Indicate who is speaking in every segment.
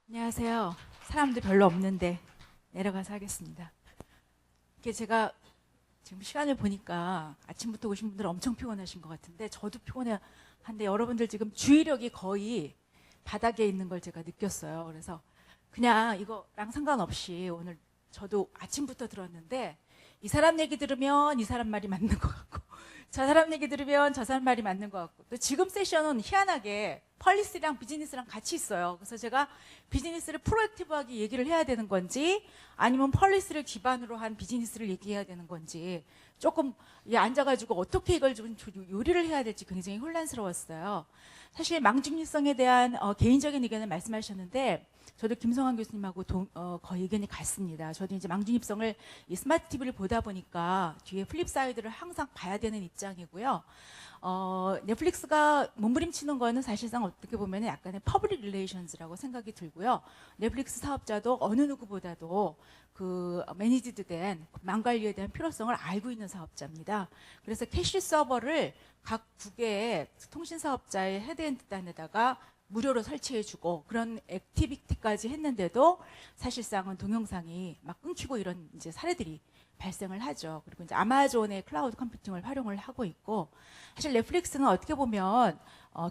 Speaker 1: 안녕하세요. 사람들 별로 없는데 내려가서 하겠습니다. 이게 제가 지금 시간을 보니까 아침부터 오신 분들 엄청 피곤하신 것 같은데 저도 피곤한데 여러분들 지금 주의력이 거의 바닥에 있는 걸 제가 느꼈어요. 그래서 그냥 이거랑 상관없이 오늘 저도 아침부터 들었는데 이 사람 얘기 들으면 이 사람 말이 맞는 것 같고 저 사람 얘기 들으면 저 사람 말이 맞는 것 같고 또 지금 세션은 희한하게 펄리스랑 비즈니스랑 같이 있어요. 그래서 제가 비즈니스를 프로액티브하게 얘기를 해야 되는 건지 아니면 펄리스를 기반으로 한 비즈니스를 얘기해야 되는 건지 조금 앉아가지고 어떻게 이걸 좀 요리를 해야 될지 굉장히 혼란스러웠어요. 사실 망중립성에 대한 개인적인 의견을 말씀하셨는데 저도 김성환 교수님하고 거의 의견이 같습니다. 저도 이제 망중립성을 이 스마트 TV를 보다 보니까 뒤에 플립 사이드를 항상 봐야 되는 입장이고요. 넷플릭스가 몸부림치는 거는 사실상 어떻게 보면 약간의 퍼블릭 릴레이션즈라고 생각이 들고요. 넷플릭스 사업자도 어느 누구보다도 그 매니지드된 망 관리에 대한 필요성을 알고 있는 사업자입니다. 그래서 캐시 서버를 각 국의 통신 사업자의 헤드엔드단에다가 무료로 설치해주고 그런 액티비티까지 했는데도 사실상은 동영상이 막 끊기고 이런 이제 사례들이 발생을 하죠. 그리고 이제 아마존의 클라우드 컴퓨팅을 활용을 하고 있고 사실 넷플릭스는 어떻게 보면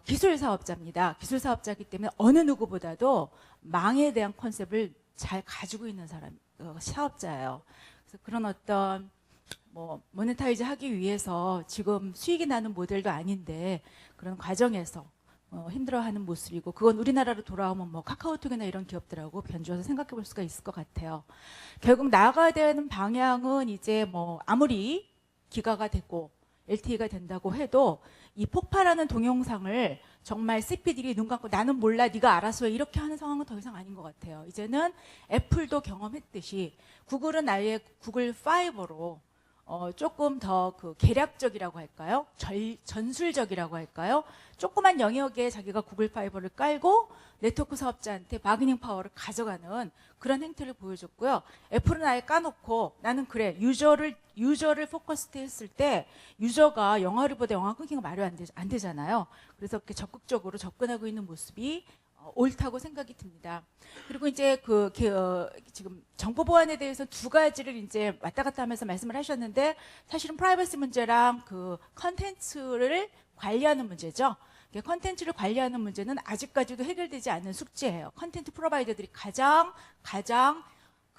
Speaker 1: 기술 사업자입니다. 기술 사업자이기 때문에 어느 누구보다도 망에 대한 컨셉을 잘 가지고 있는 사업자예요. 그래서 그런 어떤 모네타이즈 하기 위해서 지금 수익이 나는 모델도 아닌데 그런 과정에서 힘들어하는 모습이고 그건 우리나라로 돌아오면 카카오톡이나 이런 기업들하고 변주해서 생각해 볼 수가 있을 것 같아요. 결국 나아가야 되는 방향은 이제 아무리 기가가 되고 LTE가 된다고 해도 이 폭발하는 동영상을 정말 CP들이 눈 감고 나는 몰라 네가 알아서 해 이렇게 하는 상황은 더 이상 아닌 것 같아요. 이제는 애플도 경험했듯이 구글은 아예 구글 파이버로 조금 더 그 계략적이라고 할까요? 전술적이라고 할까요? 조그만 영역에 자기가 구글 파이버를 깔고 네트워크 사업자한테 바그닝 파워를 가져가는 그런 행태를 보여줬고요. 애플은 아예 까놓고 나는 그래 유저를 포커스트 했을 때 유저가 영화를 보다 영화 끊기가 말이 안 되잖아요. 그래서 이렇게 적극적으로 접근하고 있는 모습이 옳다고 생각이 듭니다. 그리고 이제 지금 정보 보안에 대해서 두 가지를 이제 왔다 갔다 하면서 말씀을 하셨는데 사실은 프라이버시 문제랑 그 컨텐츠를 관리하는 문제죠. 컨텐츠를 관리하는 문제는 아직까지도 해결되지 않는 숙제예요. 컨텐츠 프로바이더들이 가장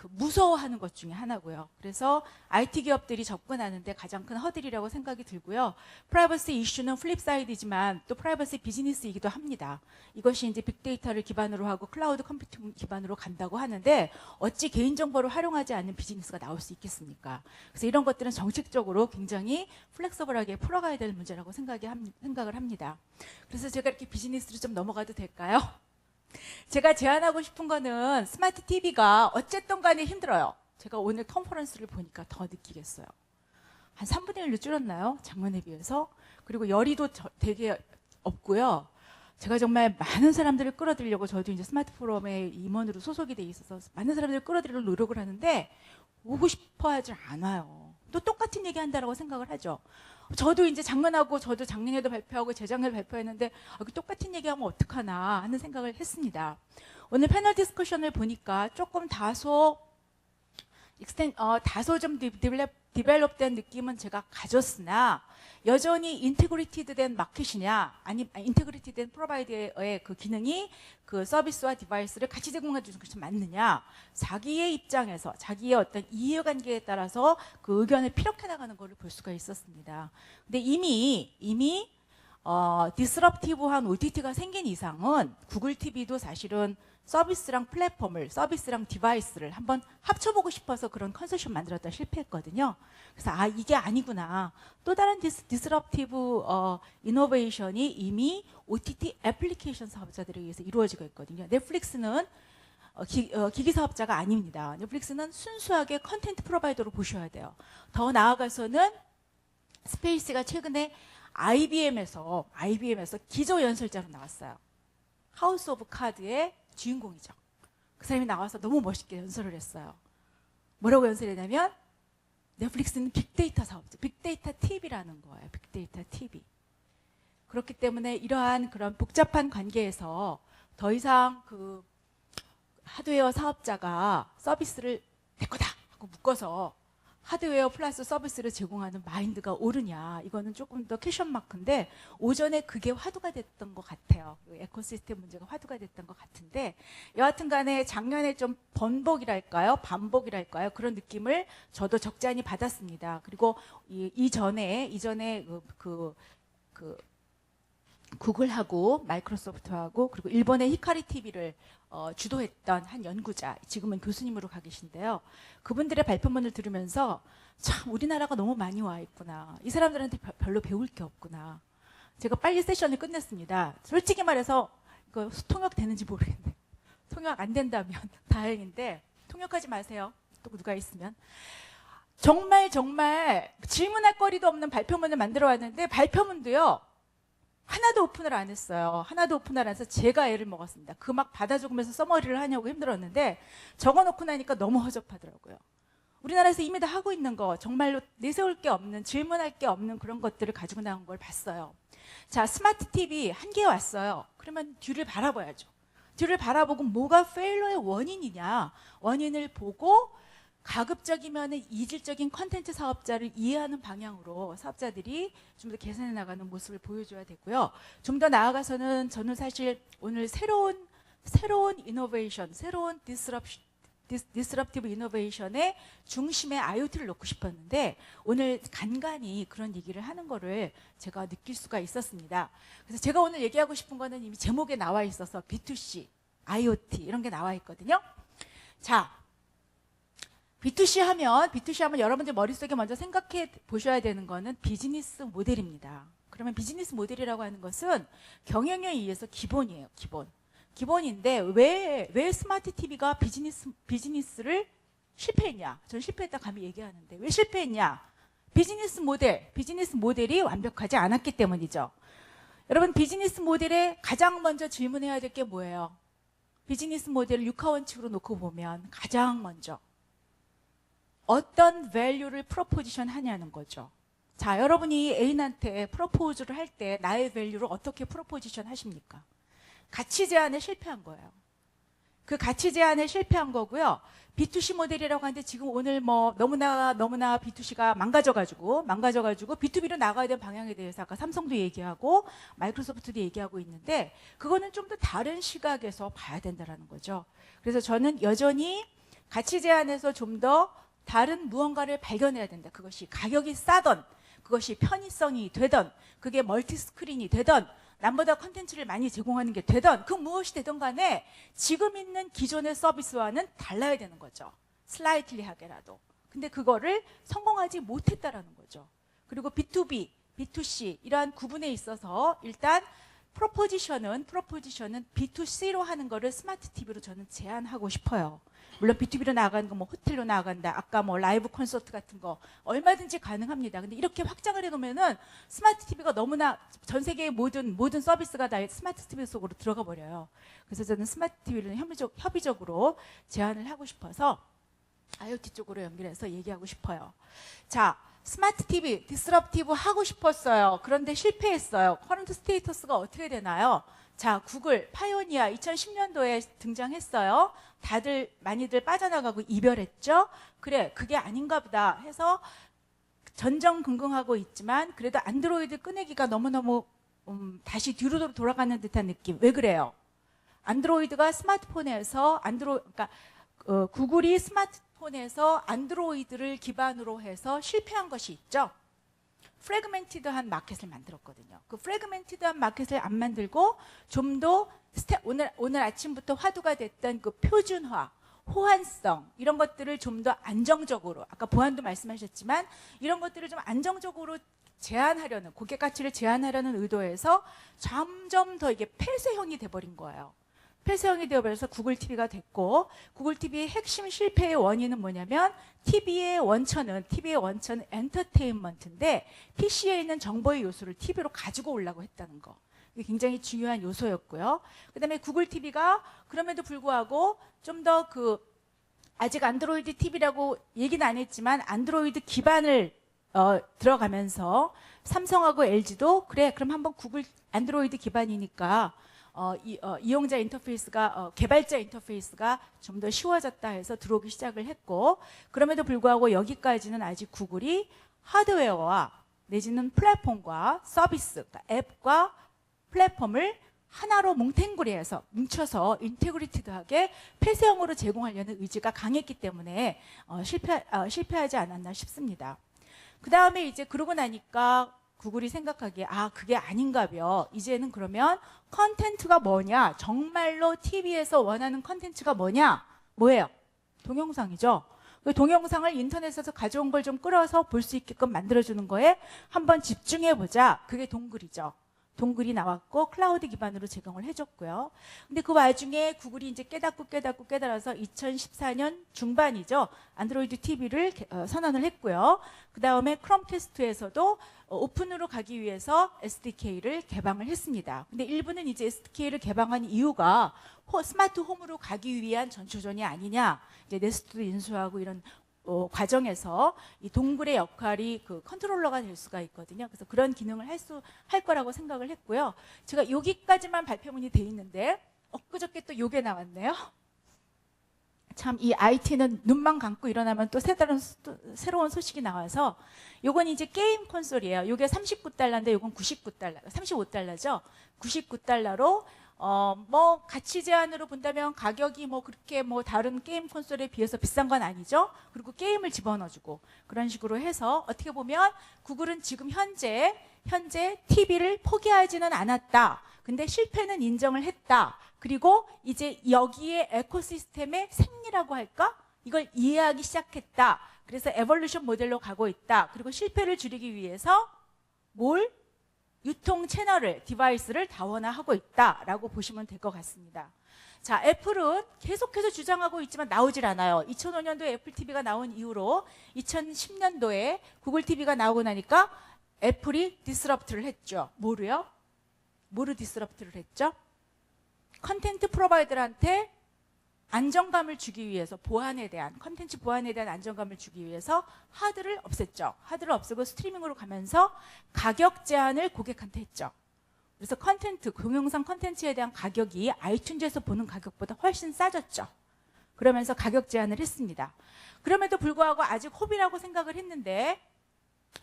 Speaker 1: 무서워하는 것 중에 하나고요. 그래서 IT 기업들이 접근하는데 가장 큰 허들이라고 생각이 들고요. 프라이버시 이슈는 플립사이드지만 또 프라이버시 비즈니스이기도 합니다. 이것이 이제 빅데이터를 기반으로 하고 클라우드 컴퓨팅 기반으로 간다고 하는데 어찌 개인정보를 활용하지 않는 비즈니스가 나올 수 있겠습니까? 그래서 이런 것들은 정책적으로 굉장히 플렉서블하게 풀어가야 될 문제라고 생각을 합니다. 그래서 제가 이렇게 비즈니스로 좀 넘어가도 될까요? 제가 제안하고 싶은 거는 스마트 TV가 어쨌든 간에 힘들어요. 제가 오늘 컨퍼런스를 보니까 더 느끼겠어요. 한 3분의 1로 줄었나요? 작년에 비해서. 그리고 열의도 되게 없고요. 제가 정말 많은 사람들을 끌어들이려고 저도 이제 스마트 포럼의 임원으로 소속이 돼 있어서 많은 사람들을 끌어들이려고 노력을 하는데 오고 싶어 하지 않아요. 또 똑같은 얘기 한다라고 생각을 하죠. 저도 이제 저도 작년에도 발표하고 재작년에도 발표했는데 똑같은 얘기하면 어떡하나 하는 생각을 했습니다. 오늘 패널 디스커션을 보니까 조금 다소 좀 디벨롭된 느낌은 제가 가졌으나 여전히 인테그리티드된 마켓이냐 아니 인테그리티된 프로바이더의 그 기능이 그 서비스와 디바이스를 같이 제공해 주는 것이 맞느냐 자기의 입장에서 자기의 어떤 이해관계에 따라서 그 의견을 피력해 나가는 것을 볼 수가 있었습니다. 근데 이미 디스럽티브한 OTT가 생긴 이상은 구글 TV도 사실은 서비스랑 플랫폼을 서비스랑 디바이스를 한번 합쳐보고 싶어서 그런 컨소시엄 만들었다 실패했거든요. 그래서 이게 아니구나. 또 다른 디스럽티브 이노베이션이 이미 OTT 애플리케이션 사업자들에 의해서 이루어지고 있거든요. 넷플릭스는 기기 사업자가 아닙니다. 넷플릭스는 순수하게 컨텐트 프로바이더로 보셔야 돼요. 더 나아가서는 스페이스가 최근에 IBM에서 기조 연설자로 나왔어요. 하우스 오브 카드의 주인공이죠. 그 사람이 나와서 너무 멋있게 연설을 했어요. 뭐라고 연설했냐면 넷플릭스는 빅데이터 사업자, 빅데이터 TV라는 거예요. 빅데이터 TV. 그렇기 때문에 이러한 그런 복잡한 관계에서 더 이상 하드웨어 사업자가 서비스를 내 거다 하고 묶어서 하드웨어 플러스 서비스를 제공하는 마인드가 옳으냐, 이거는 조금 더 퀘션 마크인데, 오전에 그게 화두가 됐던 것 같아요. 에코시스템 문제가 화두가 됐던 것 같은데, 여하튼 간에 작년에 좀 번복이랄까요, 반복이랄까요, 그런 느낌을 저도 적잖이 받았습니다. 그리고 이전에 구글하고 마이크로소프트하고 그리고 일본의 히카리 TV를 주도했던 한 연구자, 지금은 교수님으로 가 계신데요. 그분들의 발표문을 들으면서 참 우리나라가 너무 많이 와 있구나. 이 사람들한테 별로 배울 게 없구나. 제가 빨리 세션을 끝냈습니다. 솔직히 말해서 이거 통역 되는지 모르겠네요. 통역 안 된다면 다행인데 통역하지 마세요. 또 누가 있으면. 정말 질문할 거리도 없는 발표문을 만들어 왔는데 발표문도요. 하나도 오픈을 안 했어요. 하나도 오픈을 안 해서 제가 애를 먹었습니다. 그 막 받아 적으면서 써머리를 하냐고 힘들었는데 적어놓고 나니까 너무 허접하더라고요. 우리나라에서 이미 다 하고 있는 거, 정말로 내세울 게 없는, 질문할 게 없는 그런 것들을 가지고 나온 걸 봤어요. 자, 스마트 TV 한 개 왔어요. 그러면 뒤를 바라봐야죠. 뒤를 바라보고 뭐가 페일러의 원인이냐, 원인을 보고 가급적이면 이질적인 컨텐츠 사업자를 이해하는 방향으로 사업자들이 좀 더 개선해 나가는 모습을 보여줘야 되고요. 좀 더 나아가서는 저는 사실 오늘 새로운 이노베이션, 새로운 디스럽티브 이노베이션의 중심에 IoT를 놓고 싶었는데 오늘 간간히 그런 얘기를 하는 거를 제가 느낄 수가 있었습니다. 그래서 제가 오늘 얘기하고 싶은 거는 이미 제목에 나와 있어서 B2C, IoT 이런 게 나와 있거든요. 자, B2C 하면 여러분들 머릿속에 먼저 생각해 보셔야 되는 거는 비즈니스 모델입니다. 그러면 비즈니스 모델이라고 하는 것은 경영에 의해서 기본이에요. 기본인데 왜 스마트 TV가 비즈니스를 실패했냐? 전 실패했다 감히 얘기하는데 왜 실패했냐? 비즈니스 모델이 완벽하지 않았기 때문이죠. 여러분 비즈니스 모델에 가장 먼저 질문해야 될 게 뭐예요? 비즈니스 모델을 육하원칙으로 놓고 보면 가장 먼저 어떤 밸류를 프로포지션 하냐는 거죠. 자, 여러분이 애인한테 프로포즈를 할 때 나의 밸류를 어떻게 프로포지션 하십니까? 가치 제안에 실패한 거예요. 그 가치 제안에 실패한 거고요. B2C 모델이라고 하는데 지금 오늘 뭐 너무나 B2C가 망가져가지고 B2B로 나가야 되는 방향에 대해서 아까 삼성도 얘기하고 마이크로소프트도 얘기하고 있는데 그거는 좀 더 다른 시각에서 봐야 된다는 거죠. 그래서 저는 여전히 가치 제안에서 좀 더 다른 무언가를 발견해야 된다. 그것이 가격이 싸던, 그것이 편의성이 되던, 그게 멀티 스크린이 되던, 남보다 컨텐츠를 많이 제공하는 게 되던, 그 무엇이 되던 간에 지금 있는 기존의 서비스와는 달라야 되는 거죠. 슬라이틀리하게라도. 근데 그거를 성공하지 못했다라는 거죠. 그리고 B2B, B2C 이러한 구분에 있어서 일단 프로포지션은 B2C로 하는 거를 스마트 TV로 저는 제안하고 싶어요. 물론 B2B로 나가는 거, 뭐 호텔로 나간다, 아까 뭐 라이브 콘서트 같은 거 얼마든지 가능합니다. 근데 이렇게 확장을 해놓으면은 스마트 TV가 너무나 전 세계의 모든 서비스가 다 스마트 TV 속으로 들어가 버려요. 그래서 저는 스마트 TV를 협의적으로 제안을 하고 싶어서 IoT 쪽으로 연결해서 얘기하고 싶어요. 자, 스마트 TV 디스럽티브 하고 싶었어요. 그런데 실패했어요. 커런트 스테이터스가 어떻게 되나요? 자, 구글 파이오니아 2010년도에 등장했어요. 많이들 빠져나가고 이별했죠. 그래, 그게 아닌가 보다 해서 전전긍긍하고 있지만 그래도 안드로이드 꺼내기가 너무너무 다시 뒤로 돌아가는 듯한 느낌. 왜 그래요? 안드로이드가 스마트폰에서 구글이 스마트폰에서 안드로이드를 기반으로 해서 실패한 것이 있죠. 프래그멘티드한 마켓을 만들었거든요. 그 프래그멘티드한 마켓을 안 만들고 좀 더 오늘 아침부터 화두가 됐던 그 표준화, 호환성 이런 것들을 좀 더 안정적으로, 아까 보안도 말씀하셨지만 이런 것들을 좀 안정적으로 제한하려는, 고객 가치를 제한하려는 의도에서 점점 더 이게 폐쇄형이 돼버린 거예요. 폐쇄형이 되어버려서 구글 TV가 됐고, 구글 TV의 핵심 실패의 원인은 뭐냐면 TV의 원천은 엔터테인먼트인데 PC에 있는 정보의 요소를 TV로 가지고 오려고 했다는 거. 이게 굉장히 중요한 요소였고요. 그 다음에 구글 TV가 그럼에도 불구하고 좀 더 아직 안드로이드 TV라고 얘기는 안 했지만 안드로이드 기반을 들어가면서 삼성하고 LG도 그래, 그럼 한번 구글 안드로이드 기반이니까 이용자 인터페이스가 개발자 인터페이스가 좀 더 쉬워졌다 해서 들어오기 시작을 했고, 그럼에도 불구하고 여기까지는 아직 구글이 하드웨어와 내지는 플랫폼과 서비스, 그러니까 앱과 플랫폼을 하나로 뭉쳐서 인테그리티드하게 폐쇄형으로 제공하려는 의지가 강했기 때문에 실패하지 않았나 싶습니다. 그 다음에 이제 그러고 나니까 구글이 생각하기에 그게 아닌가벼. 이제는 그러면 컨텐츠가 뭐냐? 정말로 TV에서 원하는 컨텐츠가 뭐예요? 동영상이죠. 그 동영상을 인터넷에서 가져온 걸 좀 끌어서 볼 수 있게끔 만들어주는 거에 한번 집중해보자. 그게 동글이죠. 동글이 나왔고 클라우드 기반으로 제공을 해줬고요. 근데 그 와중에 구글이 이제 깨달아서 2014년 중반이죠. 안드로이드 TV를 선언을 했고요. 그 다음에 크롬캐스트에서도 오픈으로 가기 위해서 SDK를 개방을 했습니다. 근데 일부는 이제 SDK를 개방한 이유가 스마트 홈으로 가기 위한 전초전이 아니냐. 이제 네스트도 인수하고 이런 과정에서 이 동글의 역할이 그 컨트롤러가 될 수가 있거든요. 그래서 그런 기능을 할 거라고 생각을 했고요. 제가 여기까지만 발표문이 돼 있는데 엊그저께 또 요게 나왔네요. 참 이 IT는 눈만 감고 일어나면 또 새로운 소식이 나와서, 요건 이제 게임 콘솔이에요. 요게 39달러인데 요건 99달러, 35달러죠. 99달러로 뭐 가치 제한으로 본다면 가격이 뭐 그렇게 뭐 다른 게임 콘솔에 비해서 비싼 건 아니죠. 그리고 게임을 집어넣어주고 그런 식으로 해서 어떻게 보면 구글은 지금 현재 TV를 포기하지는 않았다. 근데 실패는 인정을 했다. 그리고 이제 여기에 에코시스템의 생리라고 할까? 이걸 이해하기 시작했다. 그래서 에볼루션 모델로 가고 있다. 그리고 실패를 줄이기 위해서 유통 채널을, 디바이스를 다원화하고 있다라고 보시면 될 것 같습니다. 자, 애플은 계속해서 주장하고 있지만 나오질 않아요. 2005년도에 애플 TV가 나온 이후로 2010년도에 구글 TV가 나오고 나니까 애플이 디스럽트를 했죠. 뭐로 디스럽트를 했죠? 컨텐트 프로바이더한테 안정감을 주기 위해서 컨텐츠 보안에 대한 안정감을 주기 위해서 하드를 없앴죠. 하드를 없애고 스트리밍으로 가면서 가격 제한을 고객한테 했죠. 그래서 동영상 컨텐츠에 대한 가격이 아이튠즈에서 보는 가격보다 훨씬 싸졌죠. 그러면서 가격 제한을 했습니다. 그럼에도 불구하고 아직 호비라고 생각을 했는데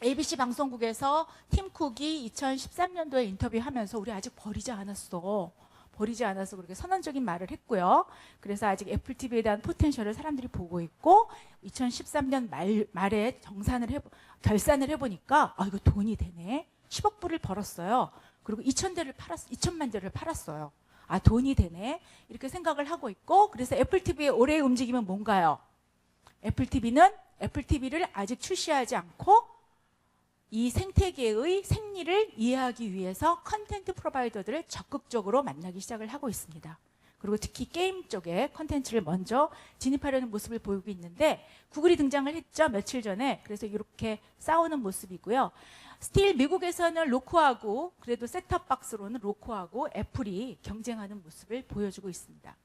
Speaker 1: ABC 방송국에서 팀 쿡이 2013년도에 인터뷰하면서 우리 아직 버리지 않았어 그렇게 선언적인 말을 했고요. 그래서 아직 애플 TV에 대한 포텐셜을 사람들이 보고 있고 2013년 말에 결산을 해보니까 이거 돈이 되네. 10억 불을 벌었어요. 그리고 2천만 대를 팔았어요. 돈이 되네. 이렇게 생각을 하고 있고, 그래서 애플 TV의 올해의 움직임은 뭔가요? 애플 TV를 아직 출시하지 않고 이 생태계의 생리를 이해하기 위해서 컨텐트 프로바이더들을 적극적으로 만나기 시작을 하고 있습니다. 그리고 특히 게임 쪽에 컨텐츠를 먼저 진입하려는 모습을 보이고 있는데 구글이 등장을 했죠. 며칠 전에. 그래서 이렇게 싸우는 모습이고요. 스틸 미국에서는 로코하고 그래도 셋탑박스로는 로코하고 애플이 경쟁하는 모습을 보여주고 있습니다.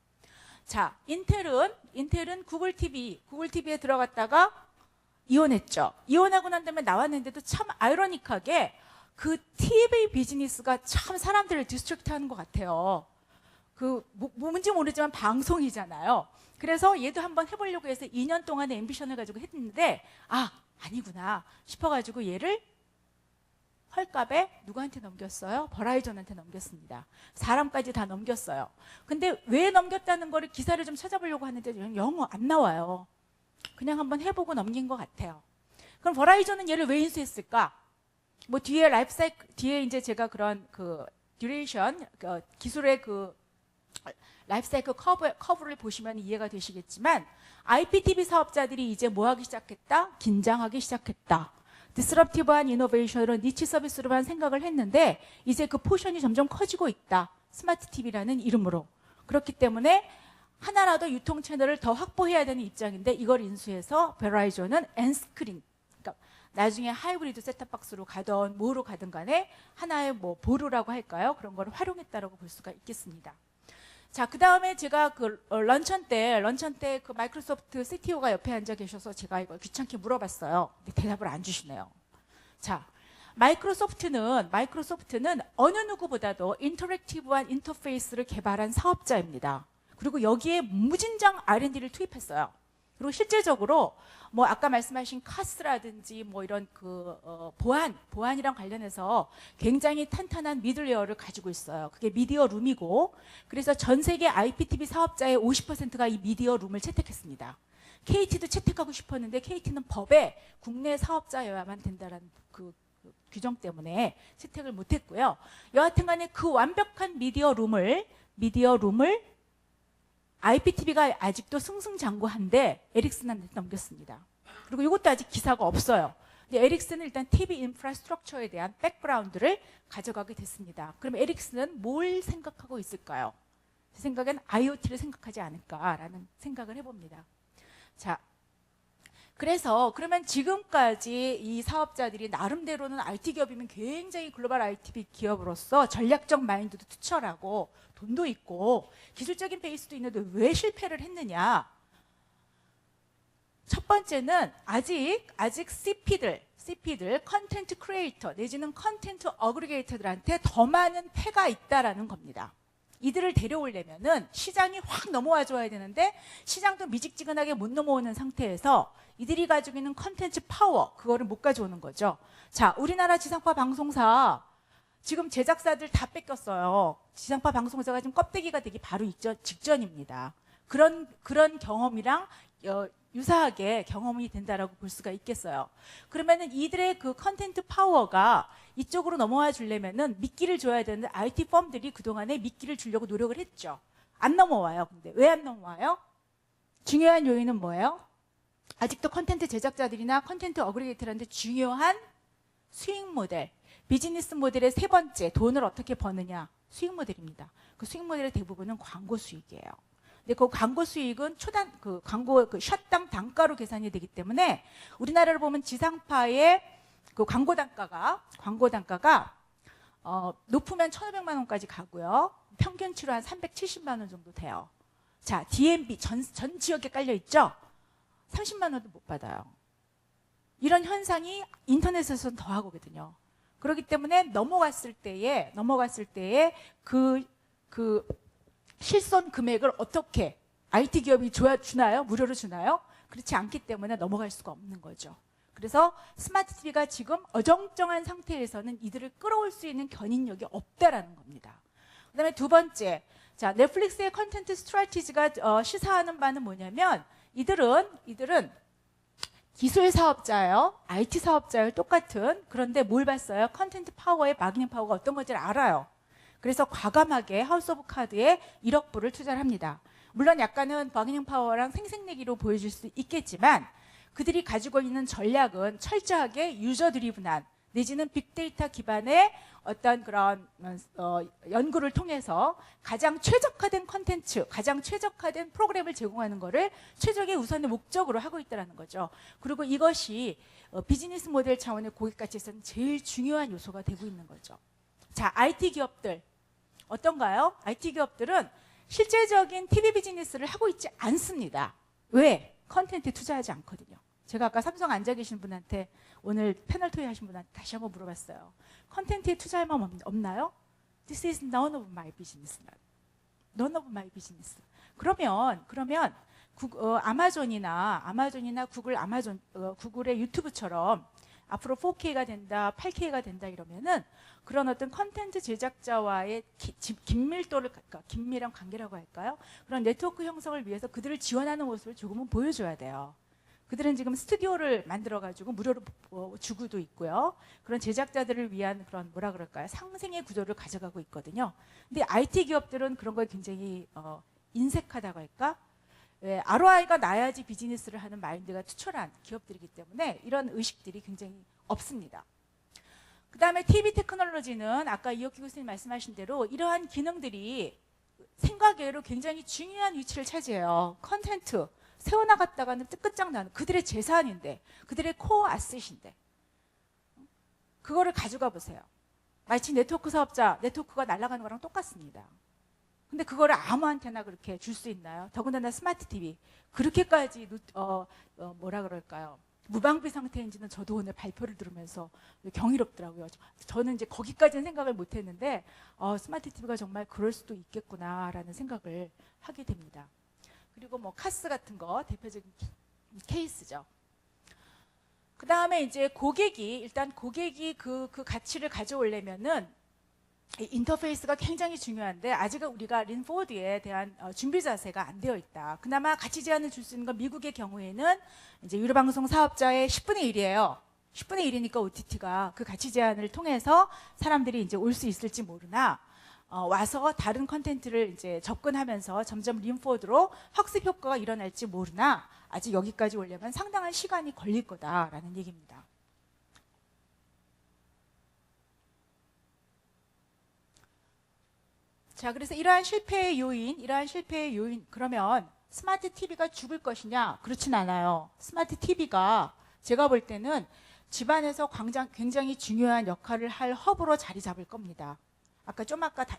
Speaker 1: 자, 인텔은 구글 TV에 들어갔다가 이혼했죠. 이혼하고 난 다음에 나왔는데도 참 아이러니하게 그 TV 비즈니스가 참 사람들을 디스트랙트하는 것 같아요. 뭔지 모르지만 방송이잖아요. 그래서 얘도 한번 해보려고 해서 2년 동안의 앰비션을 가지고 했는데 아니구나 싶어가지고 얘를 헐값에 누구한테 넘겼어요? 버라이전한테 넘겼습니다. 사람까지 다 넘겼어요. 근데 왜 넘겼다는 거를 기사를 좀 찾아보려고 하는데 영어 안 나와요. 그냥 한번 해보고 넘긴 것 같아요. 그럼 버라이전은 얘를 왜 인수했을까? 뭐 뒤에 이제 제가 그런 듀레이션, 기술의 라이프사이클 커브를 보시면 이해가 되시겠지만 IPTV 사업자들이 이제 뭐 하기 시작했다? 긴장하기 시작했다. 디스럽티브한 이노베이션으로 니치 서비스로만 생각을 했는데 이제 그 포션이 점점 커지고 있다. 스마트 TV라는 이름으로. 그렇기 때문에 하나라도 유통 채널을 더 확보해야 되는 입장인데 이걸 인수해서 베라이전은 엔스크린, 그러니까 나중에 하이브리드 셋탑박스로 가던 뭐로 가든 간에 하나의 뭐 보루라고 할까요? 그런 거를 활용했다라고 볼 수가 있겠습니다. 자, 그 다음에 제가 런천 때 그 마이크로소프트 CTO가 옆에 앉아 계셔서 제가 이걸 귀찮게 물어봤어요. 근데 대답을 안 주시네요. 자, 마이크로소프트는 어느 누구보다도 인터랙티브한 인터페이스를 개발한 사업자입니다. 그리고 여기에 무진장 R&D를 투입했어요. 그리고 실제적으로 뭐 아까 말씀하신 카스라든지 뭐 이런 보안이랑 관련해서 굉장히 탄탄한 미들웨어를 가지고 있어요. 그게 미디어 룸이고, 그래서 전 세계 IPTV 사업자의 50%가 이 미디어 rum을 채택했습니다. KT도 채택하고 싶었는데 KT는 법에 국내 사업자여야만 된다라는 그 규정 때문에 채택을 못했고요. 여하튼간에 그 완벽한 미디어 룸을 IPTV가 아직도 승승장구한데 에릭슨한테 넘겼습니다. 그리고 이것도 아직 기사가 없어요. 근데 에릭슨은 일단 TV 인프라스트럭처에 대한 백그라운드를 가져가게 됐습니다. 그럼 에릭슨은 뭘 생각하고 있을까요? 제 생각엔 IoT를 생각하지 않을까라는 생각을 해봅니다. 자, 그래서 그러면 지금까지 이 사업자들이 나름대로는 IT 기업이면 굉장히 글로벌 IT 기업으로서 전략적 마인드도 투철하고 돈도 있고 기술적인 베이스도 있는데 왜 실패를 했느냐? 첫 번째는 아직 CP들 컨텐트 크리에이터 내지는 컨텐트 어그리게이터들한테 더 많은 패가 있다라는 겁니다. 이들을 데려오려면은 시장이 확 넘어와 줘야 되는데 시장도 미직지근하게 못 넘어오는 상태에서 이들이 가지고 있는 컨텐츠 파워, 그거를 못 가져오는 거죠. 자, 우리나라 지상파 방송사 지금 제작사들 다 뺏겼어요. 지상파 방송사가 지금 껍데기가 되기 바로 직전입니다. 그런 경험이랑 유사하게 경험이 된다라고 볼 수가 있겠어요. 그러면은 이들의 그 컨텐트 파워가 이쪽으로 넘어와 주려면은 미끼를 줘야 되는데 IT 펌들이 그동안에 미끼를 주려고 노력을 했죠. 안 넘어와요. 근데 왜 안 넘어와요? 중요한 요인은 뭐예요? 아직도 컨텐트 제작자들이나 컨텐트 어그리게이터한테 중요한 수익 모델, 비즈니스 모델의 세 번째, 돈을 어떻게 버느냐, 수익 모델입니다. 그 수익 모델의 대부분은 광고 수익이에요. 근데 그 광고 수익은 광고 샷당 단가로 계산이 되기 때문에 우리나라를 보면 지상파의 그 광고 단가가 높으면 1,500만 원까지 가고요. 평균치로 한 370만 원 정도 돼요. 자, DMB 전 지역에 깔려 있죠. 30만 원도 못 받아요. 이런 현상이 인터넷에서는 더하거든요. 그렇기 때문에 넘어갔을 때에 그 실손 금액을 어떻게 IT 기업이 주나요? 무료로 주나요? 그렇지 않기 때문에 넘어갈 수가 없는 거죠. 그래서 스마트 TV가 지금 어정쩡한 상태에서는 이들을 끌어올 수 있는 견인력이 없다라는 겁니다. 그다음에 두 번째, 자, 넷플릭스의 컨텐트 스트래티지가 시사하는 바는 뭐냐면 이들은 기술 사업자예요. IT 사업자예요. 똑같은. 그런데 뭘 봤어요? 컨텐트 파워의 바기닝 파워가 어떤 건지를 알아요. 그래서 과감하게 하우스 오브 카드에 1억 불을 투자를 합니다. 물론 약간은 바기닝 파워랑 생색내기로 보여줄 수 있겠지만 그들이 가지고 있는 전략은 철저하게 유저 드리븐한 내지는 빅데이터 기반의 어떤 그런 연구를 통해서 가장 최적화된 컨텐츠, 가장 최적화된 프로그램을 제공하는 것을 최적의 우선의 목적으로 하고 있다는 거죠. 그리고 이것이 비즈니스 모델 차원의 고객 가치에서는 제일 중요한 요소가 되고 있는 거죠. 자, IT 기업들 어떤가요? IT 기업들은 실제적인 TV 비즈니스를 하고 있지 않습니다. 왜? 컨텐츠에 투자하지 않거든요. 제가 아까 삼성 앉아 계신 분한테 오늘 패널 토의 하신 분한테 다시 한번 물어봤어요. 컨텐츠에 투자할 마음 없나요? This is none of my business. None of my business. 그러면 아마존이나 구글의 유튜브처럼 앞으로 4K가 된다, 8K가 된다 이러면은 그런 어떤 컨텐츠 제작자와의 긴밀도를, 그러니까 긴밀한 관계라고 할까요? 그런 네트워크 형성을 위해서 그들을 지원하는 모습을 조금은 보여줘야 돼요. 그들은 지금 스튜디오를 만들어가지고 무료로 주고도 있고요. 그런 제작자들을 위한 그런 뭐라 그럴까요? 상생의 구조를 가져가고 있거든요. 근데 IT 기업들은 그런 거에 굉장히 인색하다고 할까? 왜, ROI가 나야지 비즈니스를 하는 마인드가 투철한 기업들이기 때문에 이런 의식들이 굉장히 없습니다. 그 다음에 TV 테크놀로지는 아까 이혁기 교수님 말씀하신 대로 이러한 기능들이 생각외로 굉장히 중요한 위치를 차지해요. 컨텐츠 세워나갔다가는 끝장나는 그들의 재산인데, 그들의 코어 아셋인데 그거를 가져가 보세요. 마치 네트워크 사업자 네트워크가 날아가는 거랑 똑같습니다. 근데 그거를 아무한테나 그렇게 줄 수 있나요? 더군다나 스마트 TV 그렇게까지 뭐라 그럴까요? 무방비 상태인지는 저도 오늘 발표를 들으면서 경이롭더라고요. 저는 이제 거기까지는 생각을 못했는데 스마트 TV가 정말 그럴 수도 있겠구나라는 생각을 하게 됩니다. 그리고 뭐 카스 같은 거 대표적인 케이스죠. 그 다음에 이제 일단 고객이 그 가치를 가져오려면은 인터페이스가 굉장히 중요한데 아직 우리가 린포드에 대한 준비 자세가 안 되어 있다. 그나마 가치 제한을 줄 수 있는 건 미국의 경우에는 이제 유료방송 사업자의 10분의 1이에요. 10분의 1이니까 OTT가 그 가치 제한을 통해서 사람들이 이제 올 수 있을지 모르나 와서 다른 컨텐츠를 이제 접근하면서 점점 린포드로 학습 효과가 일어날지 모르나 아직 여기까지 오려면 상당한 시간이 걸릴 거다라는 얘기입니다. 자, 그래서 이러한 실패의 요인, 그러면 스마트 TV가 죽을 것이냐? 그렇진 않아요. 스마트 TV가 제가 볼 때는 집안에서 굉장히 중요한 역할을 할 허브로 자리 잡을 겁니다. 아까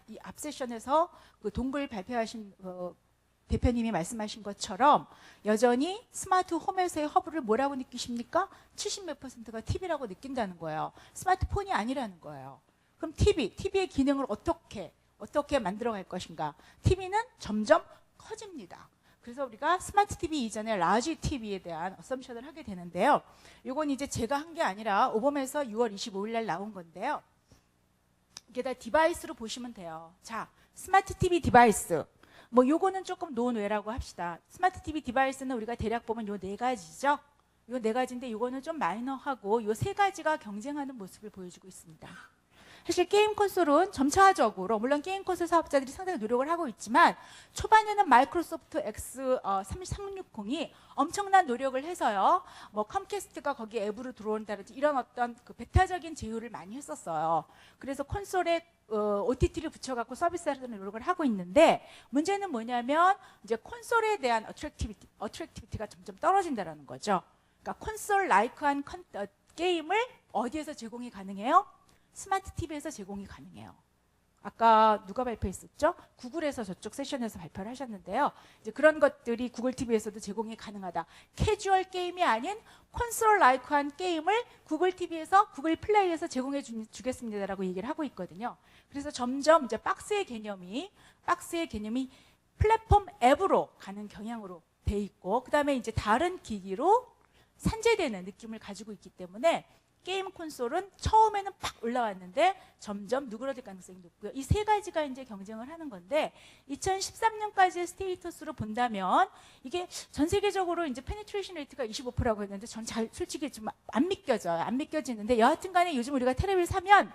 Speaker 1: 이 앞 세션에서 그 동글 발표하신 대표님이 말씀하신 것처럼 여전히 스마트 홈에서의 허브를 뭐라고 느끼십니까? 70몇 %가 TV라고 느낀다는 거예요. 스마트폰이 아니라는 거예요. 그럼 TV의 기능을 어떻게 만들어갈 것인가? TV는 점점 커집니다. 그래서 우리가 스마트 TV 이전에 라지 TV에 대한 어썸션을 하게 되는데요. 이건 이제 제가 한 게 아니라 오범에서 6월 25일 날 나온 건데요. 이게 다 디바이스로 보시면 돼요. 자, 스마트 TV 디바이스. 뭐 요거는 조금 논외라고 합시다. 스마트 TV 디바이스는 우리가 대략 보면 요 네 가지죠. 요 네 가지인데 요거는 좀 마이너하고 요 세 가지가 경쟁하는 모습을 보여주고 있습니다. 사실 게임 콘솔은 점차적으로 물론 게임 콘솔 사업자들이 상당히 노력을 하고 있지만 초반에는 마이크로소프트 X360이 엄청난 노력을 해서요. 뭐 컴캐스트가 거기 앱으로 들어온다든지 이런 어떤 그 베타적인 제휴를 많이 했었어요. 그래서 콘솔에 OTT를 붙여갖고 서비스하는 노력을 하고 있는데 문제는 뭐냐면 이제 콘솔에 대한 어트랙티비티가 점점 떨어진다는 거죠. 그러니까 콘솔 라이크한 게임을 어디에서 제공이 가능해요? 스마트 TV에서 제공이 가능해요. 아까 누가 발표했었죠? 구글에서 저쪽 세션에서 발표를 하셨는데요. 이제 그런 것들이 구글 TV에서도 제공이 가능하다. 캐주얼 게임이 아닌 콘솔 라이크한 게임을 구글 TV에서 구글 플레이에서 제공해 주겠습니다라고 얘기를 하고 있거든요. 그래서 점점 이제 박스의 개념이 플랫폼 앱으로 가는 경향으로 돼 있고 그다음에 이제 다른 기기로 산재되는 느낌을 가지고 있기 때문에 게임 콘솔은 처음에는 팍 올라왔는데 점점 누그러질 가능성이 높고요. 이 세 가지가 이제 경쟁을 하는 건데 2013년까지의 스테이터스로 본다면 이게 전 세계적으로 이제 페니트레이션 레이트가 25%라고 했는데 전 솔직히 좀 안 믿겨져요. 안 믿겨지는데 여하튼 간에 요즘 우리가 텔레비를 사면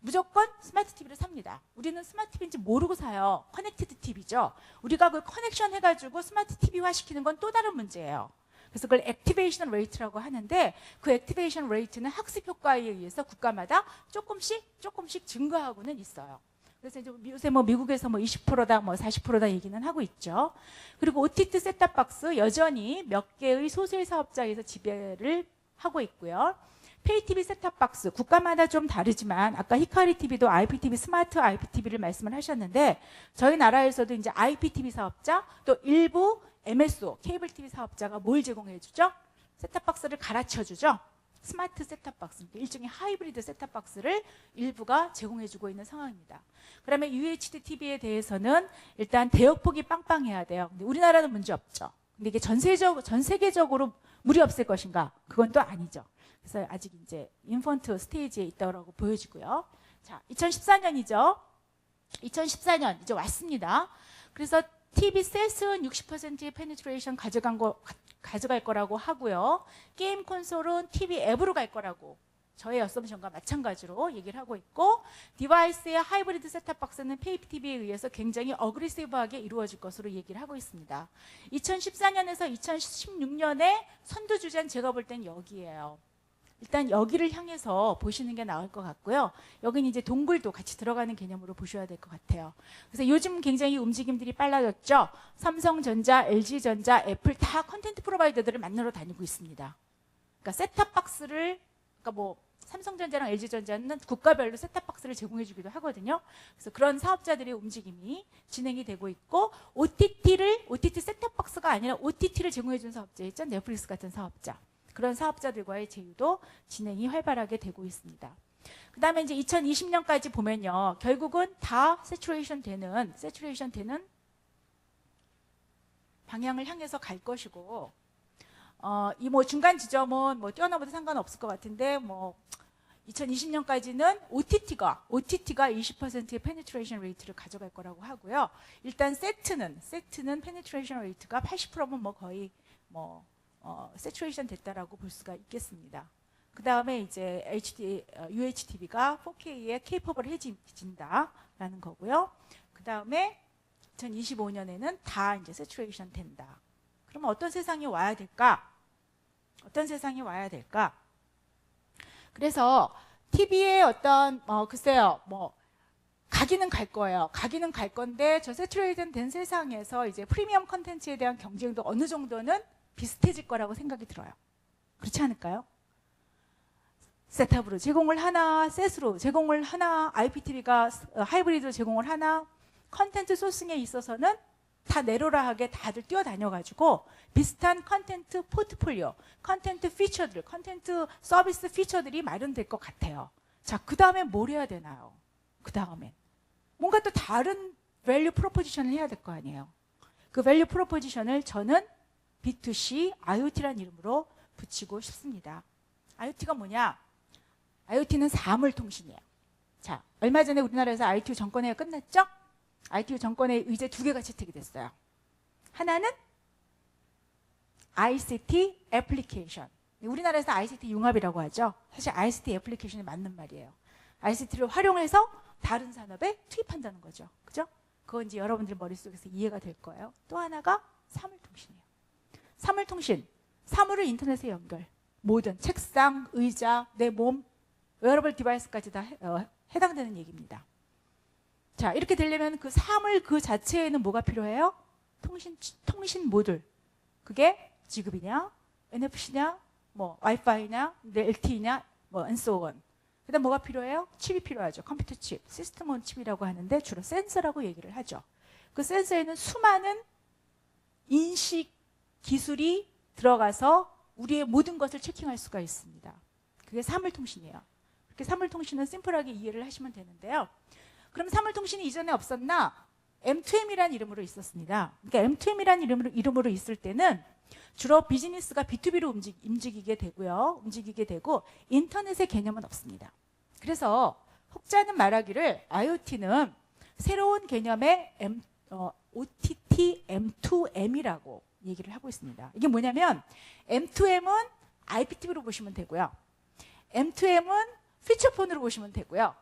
Speaker 1: 무조건 스마트 TV를 삽니다. 우리는 스마트 TV인지 모르고 사요. 커넥티드 TV죠. 우리가 그 커넥션 해가지고 스마트 TV화 시키는 건 또 다른 문제예요. 그래서 그걸 액티베이션 레이트라고 하는데 그 액티베이션 레이트는 학습 효과에 의해서 국가마다 조금씩 증가하고는 있어요. 그래서 이제 요새 뭐 미국에서 뭐 20%다 뭐 40%다 얘기는 하고 있죠. 그리고 OTT 셋탑박스 여전히 몇 개의 소수의 사업자에서 지배를 하고 있고요. 페이티비 셋탑박스 국가마다 좀 다르지만 아까 히카리 TV도 IPTV 스마트 IPTV를 말씀을 하셨는데 저희 나라에서도 이제 IPTV 사업자 또 일부 MSO 케이블 TV 사업자가 뭘 제공해 주죠? 셋탑박스를 갈아쳐 주죠. 스마트 셋탑박스 일종의 하이브리드 셋탑박스를 일부가 제공해 주고 있는 상황입니다. 그러면 UHD TV에 대해서는 일단 대역폭이 빵빵해야 돼요. 근데 우리나라는 문제 없죠. 근데 이게 전 세계적으로 무리 없을 것인가? 그건 또 아니죠. 그래서 아직 이제 인펀트 스테이지에 있다고 보여지고요. 자, 2014년이죠. 2014년 이제 왔습니다. 그래서 TV 셋은 60%의 페니트레이션 가져갈 거라고 하고요. 게임 콘솔은 TV 앱으로 갈 거라고 저의 어썸션과 마찬가지로 얘기를 하고 있고 디바이스의 하이브리드 셋탑박스는 페이티비에 의해서 굉장히 어그리시브하게 이루어질 것으로 얘기를 하고 있습니다. 2014년에서 2016년에 선두주자는 제가 볼 땐 여기예요. 일단 여기를 향해서 보시는 게 나을 것 같고요. 여기는 이제 동굴도 같이 들어가는 개념으로 보셔야 될 것 같아요. 그래서 요즘 굉장히 움직임들이 빨라졌죠. 삼성전자, LG전자, 애플 다 컨텐트 프로바이더들을 만나러 다니고 있습니다. 그러니까 셋탑박스를 그러니까 뭐 삼성전자랑 LG전자는 국가별로 셋탑박스를 제공해 주기도 하거든요. 그래서 그런 사업자들의 움직임이 진행이 되고 있고 OTT 셋탑박스가 아니라 OTT를 제공해 준 사업자 있죠. 넷플릭스 같은 사업자. 그런 사업자들과의 제휴도 진행이 활발하게 되고 있습니다. 그 다음에 이제 2020년까지 보면요. 결국은 다 세츄레이션 되는 방향을 향해서 갈 것이고, 이 뭐 중간 지점은 뭐 뛰어넘어도 상관없을 것 같은데, 뭐 2020년까지는 OTT가 20%의 페니트레이션 레이트를 가져갈 거라고 하고요. 일단 세트는 페니트레이션 레이트가 80%면 뭐 거의 뭐 세츄레이션 됐다라고 볼 수가 있겠습니다. 그 다음에 이제 UHDV가 4K에 케이퍼블해진다라는 거고요. 그 다음에 2025년에는 다 이제 세츄레이션 된다. 그러면 어떤 세상이 와야 될까? 그래서 TV의 어떤 글쎄요, 뭐 가기는 갈 거예요. 가기는 갈 건데 저 세츄레이션 된 세상에서 이제 프리미엄 컨텐츠에 대한 경쟁도 어느 정도는 비슷해질 거라고 생각이 들어요. 그렇지 않을까요? 셋업으로 제공을 하나, 셋으로 제공을 하나, IPTV가 하이브리드로 제공을 하나, 컨텐츠 소싱에 있어서는 다 내로라하게 다들 뛰어다녀가지고 비슷한 컨텐츠 포트폴리오, 컨텐츠 피처들, 컨텐츠 서비스 피처들이 마련될 것 같아요. 자, 그 다음에 뭘 해야 되나요? 그 다음엔 뭔가 또 다른 밸류 프로포지션을 해야 될 거 아니에요. 그 밸류 프로포지션을 저는 B2C IoT라는 이름으로 붙이고 싶습니다. IoT가 뭐냐? IoT는 사물통신이에요. 자, 얼마 전에 우리나라에서 ITU 정권회의가 끝났죠? ITU 정권회의 의제 2개가 채택이 됐어요. 하나는 ICT 애플리케이션. 우리나라에서 ICT 융합이라고 하죠. 사실 ICT 애플리케이션이 맞는 말이에요. ICT를 활용해서 다른 산업에 투입한다는 거죠. 그죠? 그건 이제 여러분들 머릿속에서 이해가 될 거예요. 또 하나가 사물통신이에요. 사물통신. 사물을 인터넷에 연결. 모든 책상, 의자, 내 몸, 웨어러블 디바이스까지 다 해당되는 얘기입니다. 자, 이렇게 되려면 그 사물 그 자체에는 뭐가 필요해요? 통신 모듈. 그게 지급이냐, NFC냐, 뭐 와이파이냐, LTE냐, 뭐 and so on. 그다음 뭐가 필요해요? 칩이 필요하죠. 컴퓨터 칩, 시스템 온 칩이라고 하는데 주로 센서라고 얘기를 하죠. 그 센서에는 수많은 인식 기술이 들어가서 우리의 모든 것을 체킹할 수가 있습니다. 그게 사물통신이에요. 그렇게 사물통신은 심플하게 이해를 하시면 되는데요. 그럼 사물통신이 이전에 없었나? M2M이라는 이름으로 있었습니다. 그러니까 M2M이라는 이름으로 있을 때는 주로 비즈니스가 B2B로 움직이게 되고 인터넷의 개념은 없습니다. 그래서 혹자는 말하기를 IoT는 새로운 개념의 OTT M2M이라고 얘기를 하고 있습니다. 이게 뭐냐면 M2M은 IPTV로 보시면 되고요. M2M은 피처폰으로 보시면 되고요.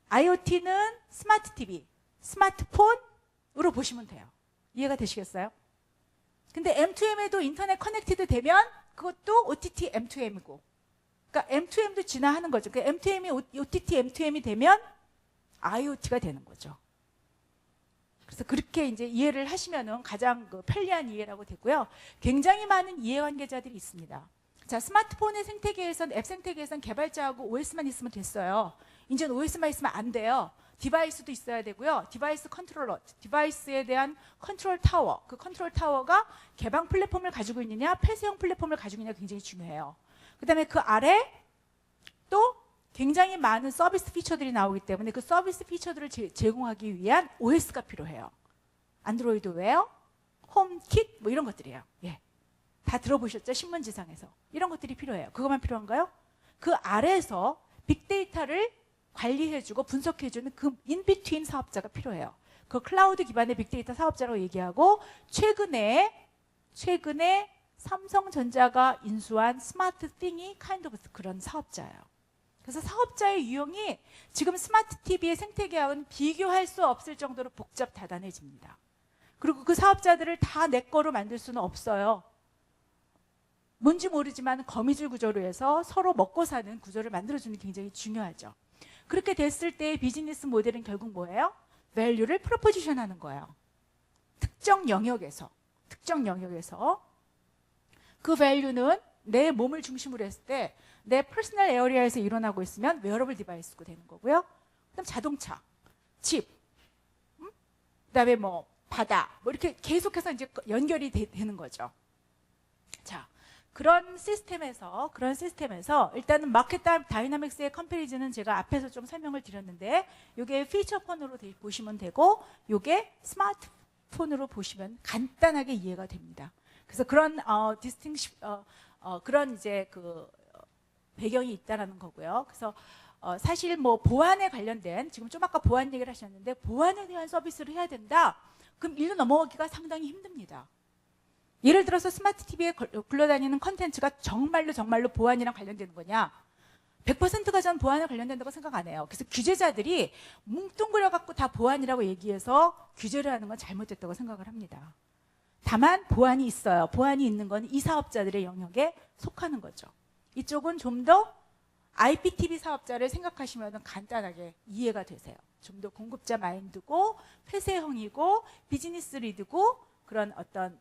Speaker 1: IoT는 스마트 TV, 스마트폰으로 보시면 돼요. 이해가 되시겠어요? 근데 M2M에도 인터넷 커넥티드 되면 그것도 OTT M2M이고, 그러니까 M2M도 진화하는 거죠. 그러니까 M2M이 OTT M2M이 되면 IoT가 되는 거죠. 그래서 그렇게 이제 이해를 하시면은 가장 편리한 이해라고 되고요. 굉장히 많은 이해관계자들이 있습니다. 자, 스마트폰의 생태계에선, 앱 생태계에선 개발자하고 OS만 있으면 됐어요. 이제는 OS만 있으면 안 돼요. 디바이스도 있어야 되고요. 디바이스 컨트롤러, 디바이스에 대한 컨트롤 타워, 그 컨트롤 타워가 개방 플랫폼을 가지고 있느냐, 폐쇄형 플랫폼을 가지고 있느냐 굉장히 중요해요. 그 다음에 그 아래 또 굉장히 많은 서비스 피처들이 나오기 때문에 그 서비스 피처들을 제공하기 위한 OS가 필요해요. 안드로이드 웨어, 홈킷 뭐 이런 것들이에요. 예. 다 들어보셨죠? 신문지상에서. 이런 것들이 필요해요. 그것만 필요한가요? 그 아래에서 빅데이터를 관리해주고 분석해주는 그 인비트윈 사업자가 필요해요. 그 클라우드 기반의 빅데이터 사업자라고 얘기하고 최근에 삼성전자가 인수한 스마트 띵이 카인드 오브 그런 사업자예요. 그래서 사업자의 유형이 지금 스마트 TV의 생태계와는 비교할 수 없을 정도로 복잡 다단해집니다. 그리고 그 사업자들을 다 내 거로 만들 수는 없어요. 뭔지 모르지만 거미줄 구조로 해서 서로 먹고 사는 구조를 만들어주는 게 굉장히 중요하죠. 그렇게 됐을 때 비즈니스 모델은 결국 뭐예요? 밸류를 프로포지션 하는 거예요. 특정 영역에서 그 밸류는 내 몸을 중심으로 했을 때 내 퍼스널 에어리아에서 일어나고 있으면 웨어러블 디바이스가 되는 거고요. 그다음 자동차, 집, 그다음에 뭐 바다, 뭐 이렇게 계속해서 이제 연결이 되는 거죠. 자, 그런 시스템에서 일단은 마켓 다이나믹스의 컴패리즌은 제가 앞에서 좀 설명을 드렸는데 이게 피처폰으로 보시면 되고 이게 스마트폰으로 보시면 간단하게 이해가 됩니다. 그래서 그런 그런 이제 그 배경이 있다라는 거고요. 그래서 사실 뭐 보안에 관련된 지금 좀 아까 보안 얘기를 하셨는데 보안에 대한 서비스를 해야 된다. 그럼 일로 넘어가기가 상당히 힘듭니다. 예를 들어서 스마트 TV에 굴러다니는 컨텐츠가 정말로 보안이랑 관련되는 거냐? 100%가 전 보안에 관련된다고 생각 안 해요. 그래서 규제자들이 뭉뚱그려 갖고 다 보안이라고 얘기해서 규제를 하는 건 잘못됐다고 생각을 합니다. 다만 보안이 있어요. 보안이 있는 건 이 사업자들의 영역에 속하는 거죠. 이쪽은 좀 더 IPTV 사업자를 생각하시면 간단하게 이해가 되세요. 좀 더 공급자 마인드고 폐쇄형이고 비즈니스 리드고 그런 어떤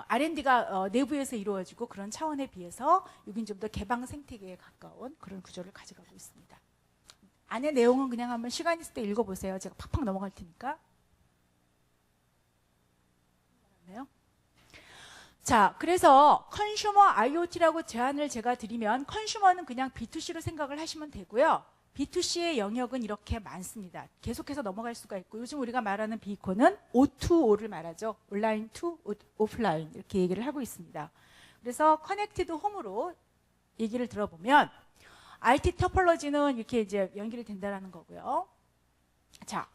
Speaker 1: R&D가 내부에서 이루어지고 그런 차원에 비해서 여긴 좀 더 개방 생태계에 가까운 그런 구조를 가져가고 있습니다. 안에 내용은 그냥 한번 시간 있을 때 읽어보세요. 제가 팍팍 넘어갈 테니까. 자, 그래서 컨슈머 IoT라고 제안을 제가 드리면 컨슈머는 그냥 B2C로 생각을 하시면 되고요. B2C의 영역은 이렇게 많습니다. 계속해서 넘어갈 수가 있고 요즘 우리가 말하는 비코는 O2O를 말하죠. 온라인 투 오프라인 이렇게 얘기를 하고 있습니다. 그래서 커넥티드 홈으로 얘기를 들어보면 IT 토폴로지는 이렇게 이제 연결이 된다는 거고요. 자,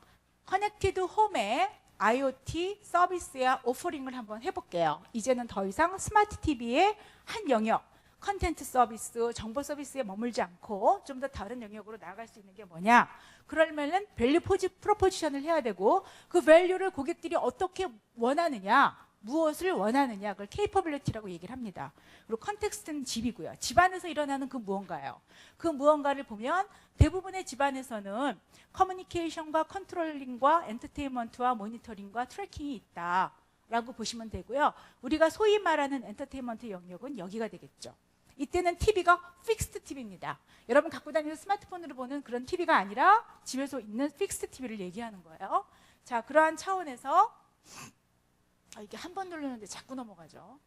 Speaker 1: 커넥티드 홈에 IoT 서비스야 오퍼링을 한번 해볼게요. 이제는 더 이상 스마트 TV의 한 영역, 컨텐츠 서비스, 정보 서비스에 머물지 않고 좀 더 다른 영역으로 나아갈 수 있는 게 뭐냐? 그러면은 밸류 프로포지션을 해야 되고 그 밸류를 고객들이 어떻게 원하느냐, 무엇을 원하느냐, 그걸 케이퍼빌리티라고 얘기를 합니다. 그리고 컨텍스트는 집이고요. 집안에서 일어나는 그 무언가예요. 그 무언가를 보면 대부분의 집안에서는 커뮤니케이션과 컨트롤링과 엔터테인먼트와 모니터링과 트래킹이 있다라고 보시면 되고요. 우리가 소위 말하는 엔터테인먼트 영역은 여기가 되겠죠. 이때는 TV가 픽스드 TV입니다. 여러분 갖고 다니는 스마트폰으로 보는 그런 TV가 아니라 집에서 있는 픽스드 TV를 얘기하는 거예요. 자, 그러한 차원에서 이게 한 번 누르는데 자꾸 넘어가죠.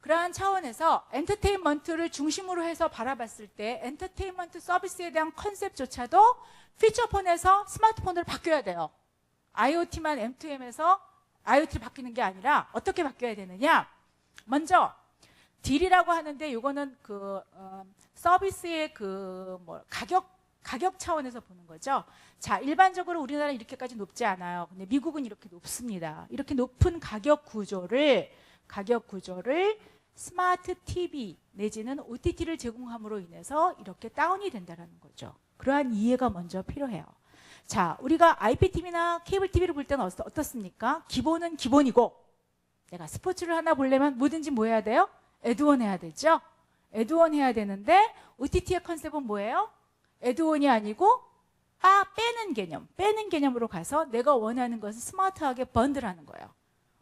Speaker 1: 그러한 차원에서 엔터테인먼트를 중심으로 해서 바라봤을 때 엔터테인먼트 서비스에 대한 컨셉조차도 피처폰에서 스마트폰으로 바뀌어야 돼요. IoT만 M2M에서 IoT로 바뀌는 게 아니라 어떻게 바뀌어야 되느냐? 먼저 딜이라고 하는데 이거는 그 서비스의 그 뭐 가격 차원에서 보는 거죠. 자, 일반적으로 우리나라는 이렇게까지 높지 않아요. 근데 미국은 이렇게 높습니다. 이렇게 높은 가격 구조를 스마트 TV 내지는 OTT를 제공함으로 인해서 이렇게 다운이 된다는 거죠. 그러한 이해가 먼저 필요해요. 자, 우리가 IPTV나 케이블 TV를 볼 때는 어떻습니까? 기본은 기본이고 내가 스포츠를 하나 보려면 뭐든지 뭐 해야 돼요? 애드온 해야 되죠? 애드온 해야 되는데 OTT의 컨셉은 뭐예요? 애드온이 아니고 빼는 개념으로 가서 내가 원하는 것을 스마트하게 번들하는 거예요.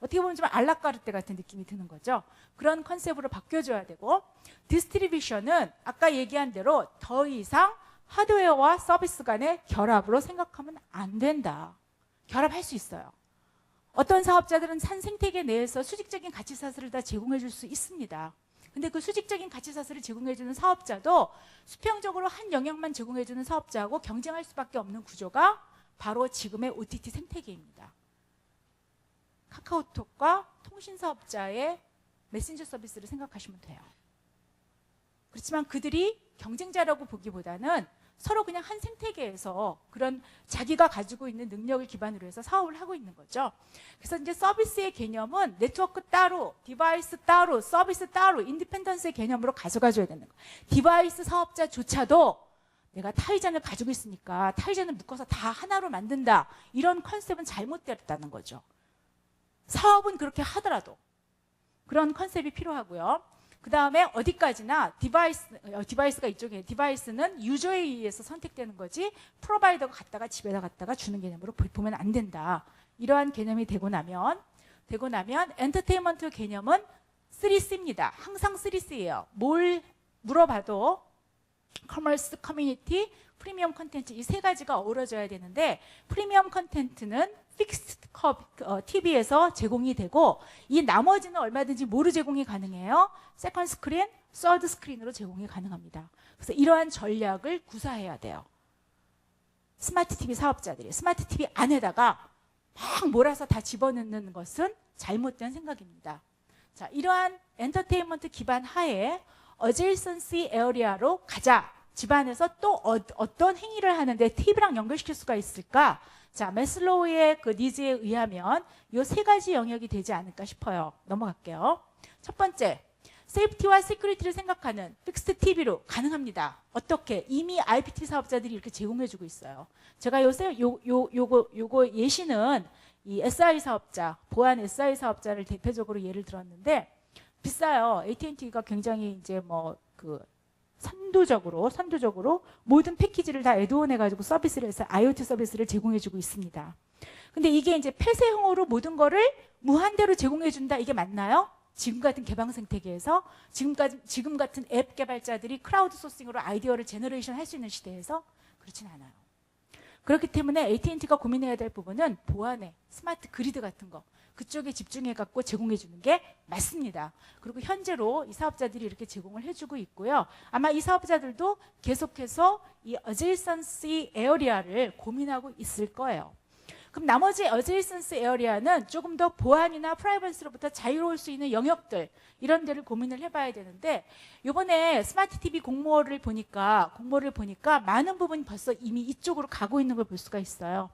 Speaker 1: 어떻게 보면 좀 알라까르떼 같은 느낌이 드는 거죠. 그런 컨셉으로 바뀌어줘야 되고 디스트리뷰션은 아까 얘기한 대로 더 이상 하드웨어와 서비스 간의 결합으로 생각하면 안 된다. 결합할 수 있어요. 어떤 사업자들은 산 생태계 내에서 수직적인 가치사슬을 다 제공해 줄 수 있습니다. 근데 그 수직적인 가치사슬을 제공해주는 사업자도 수평적으로 한 영역만 제공해주는 사업자하고 경쟁할 수밖에 없는 구조가 바로 지금의 OTT 생태계입니다. 카카오톡과 통신사업자의 메신저 서비스를 생각하시면 돼요. 그렇지만 그들이 경쟁자라고 보기보다는 서로 그냥 한 생태계에서 그런 자기가 가지고 있는 능력을 기반으로 해서 사업을 하고 있는 거죠. 그래서 이제 서비스의 개념은 네트워크 따로, 디바이스 따로, 서비스 따로, 인디펜던스의 개념으로 가져가줘야 되는 거예요. 디바이스 사업자조차도 내가 타이잔을 가지고 있으니까 타이잔을 묶어서 다 하나로 만든다. 이런 컨셉은 잘못되었다는 거죠. 사업은 그렇게 하더라도 그런 컨셉이 필요하고요. 그 다음에 어디까지나 디바이스가 이쪽에 디바이스는 유저에 의해서 선택되는 거지 프로바이더가 갖다가 집에다 갖다가 주는 개념으로 보면 안 된다. 이러한 개념이 되고 나면 엔터테인먼트 개념은 3C입니다. 항상 3C예요. 뭘 물어봐도 커머스, 커뮤니티, 프리미엄 컨텐츠 이 세 가지가 어우러져야 되는데 프리미엄 컨텐츠는 픽스드 TV에서 제공이 되고 이 나머지는 얼마든지 뭐로 제공이 가능해요? 세컨드 스크린, 서드 스크린으로 제공이 가능합니다. 그래서 이러한 전략을 구사해야 돼요. 스마트 TV 사업자들이 스마트 TV 안에다가 막 몰아서 다 집어넣는 것은 잘못된 생각입니다. 자, 이러한 엔터테인먼트 기반 하에 어제이선시 에어리아로 가자. 집안에서 또 어떤 행위를 하는데 TV랑 연결시킬 수가 있을까? 자, 매슬로우의 그 니즈에 의하면 이 세 가지 영역이 되지 않을까 싶어요. 넘어갈게요. 첫 번째, 세이프티와 시큐리티를 생각하는 픽스드 TV로 가능합니다. 어떻게? 이미 IPT 사업자들이 이렇게 제공해주고 있어요. 제가 요새 요거 예시는 이 SI 사업자, 보안 SI 사업자를 대표적으로 예를 들었는데 비싸요. AT&T가 굉장히 이제 뭐 그 선도적으로 모든 패키지를 다 애드온 해가지고 서비스를 해서 IoT 서비스를 제공해주고 있습니다. 근데 이게 이제 폐쇄형으로 모든 거를 무한대로 제공해준다. 이게 맞나요? 지금 같은 개방 생태계에서 지금 같은 앱 개발자들이 크라우드 소싱으로 아이디어를 제너레이션 할 수 있는 시대에서 그렇진 않아요. 그렇기 때문에 AT&T가 고민해야 될 부분은 보안에 스마트 그리드 같은 거 그쪽에 집중해 갖고 제공해 주는 게 맞습니다. 그리고 현재로 이 사업자들이 이렇게 제공을 해주고 있고요. 아마 이 사업자들도 계속해서 이 어제이선시 에어리아를 고민하고 있을 거예요. 그럼 나머지 어제이선시 에어리아는 조금 더 보안이나 프라이버시로부터 자유로울 수 있는 영역들 이런 데를 고민을 해봐야 되는데 이번에 스마트 TV 공모를 보니까 많은 부분이 벌써 이미 이쪽으로 가고 있는 걸 볼 수가 있어요.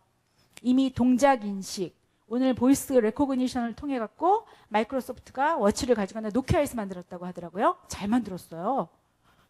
Speaker 1: 이미 동작 인식, 오늘 보이스 레코그니션을 통해 갖고 마이크로소프트가 워치를 가지고 노키아에서 만들었다고 하더라고요. 잘 만들었어요.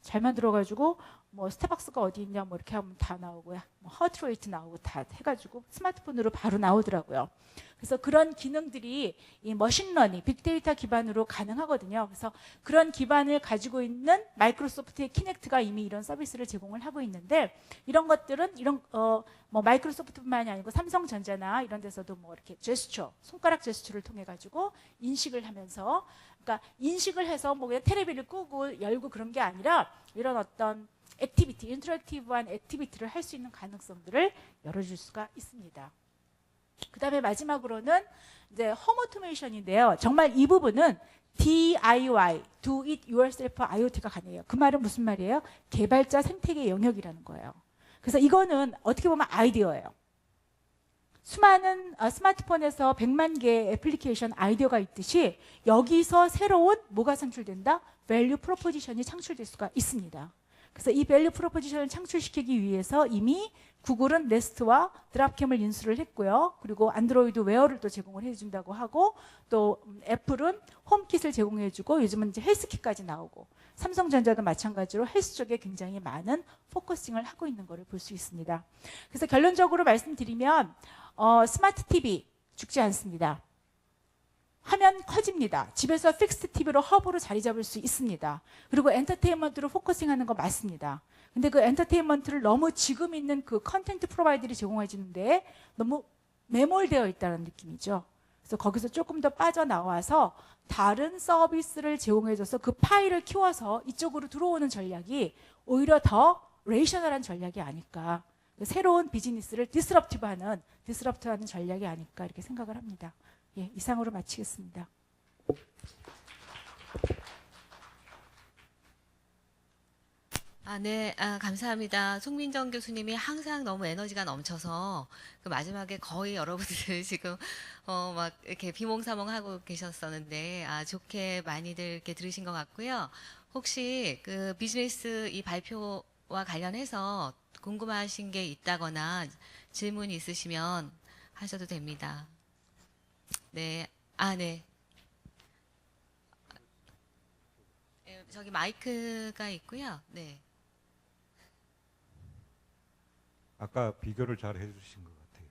Speaker 1: 잘 만들어가지고 뭐 스타벅스가 어디 있냐 뭐 이렇게 하면 다 나오고요. 뭐 하트레이트 나오고 다 해가지고 스마트폰으로 바로 나오더라고요. 그래서 그런 기능들이 이 머신러닝, 빅데이터 기반으로 가능하거든요. 그래서 그런 기반을 가지고 있는 마이크로소프트의 키넥트가 이미 이런 서비스를 제공을 하고 있는데 이런 것들은 뭐 마이크로소프트뿐만이 아니고 삼성전자나 이런 데서도 뭐 이렇게 제스처, 손가락 제스처를 통해 가지고 인식을 하면서 그러니까 인식을 해서 뭐 그냥 테레비를 끄고 열고 그런 게 아니라 이런 어떤 액티비티, 인터랙티브한 액티비티를 할 수 있는 가능성들을 열어줄 수가 있습니다. 그 다음에 마지막으로는 이제 홈 오토메이션인데요. 정말 이 부분은 DIY, Do It Yourself IoT가 가능해요. 그 말은 무슨 말이에요? 개발자 생태계 영역이라는 거예요. 그래서 이거는 어떻게 보면 아이디어예요. 수많은 스마트폰에서 100만 개의 애플리케이션 아이디어가 있듯이 여기서 새로운 뭐가 창출된다? 밸류 프로포지션이 창출될 수가 있습니다. 그래서 이 밸류 프로포지션을 창출시키기 위해서 이미 구글은 네스트와 드랍캠을 인수를 했고요. 그리고 안드로이드 웨어를 또 제공을 해준다고 하고 또 애플은 홈킷을 제공해주고 요즘은 이제 헬스킷까지 나오고 삼성전자도 마찬가지로 헬스 쪽에 굉장히 많은 포커싱을 하고 있는 것을 볼 수 있습니다. 그래서 결론적으로 말씀드리면 스마트 TV 죽지 않습니다. 하면 커집니다. 집에서 픽스드 TV로 허브로 자리 잡을 수 있습니다. 그리고 엔터테인먼트로 포커싱하는 거 맞습니다. 근데 그 엔터테인먼트를 너무 지금 있는 그 컨텐트 프로바이더들이 제공해 주는데 너무 매몰되어 있다는 느낌이죠. 그래서 거기서 조금 더 빠져나와서 다른 서비스를 제공해줘서 그 파일을 키워서 이쪽으로 들어오는 전략이 오히려 더 레이셔널한 전략이 아닐까. 새로운 비즈니스를 디스럽티브하는 전략이 아닐까 이렇게 생각을 합니다. 예, 이상으로 마치겠습니다.
Speaker 2: 네, 감사합니다. 송민정 교수님이 항상 너무 에너지가 넘쳐서 그 마지막에 거의 여러분들 지금 막 이렇게 비몽사몽하고 계셨었는데 좋게 많이들 이렇게 들으신 것 같고요. 혹시 그 비즈니스 이 발표와 관련해서 궁금하신 게 있다거나 질문 있으시면 하셔도 됩니다. 네, 네. 저기 마이크가 있고요. 네.
Speaker 3: 아까 비교를 잘 해주신 것 같아요.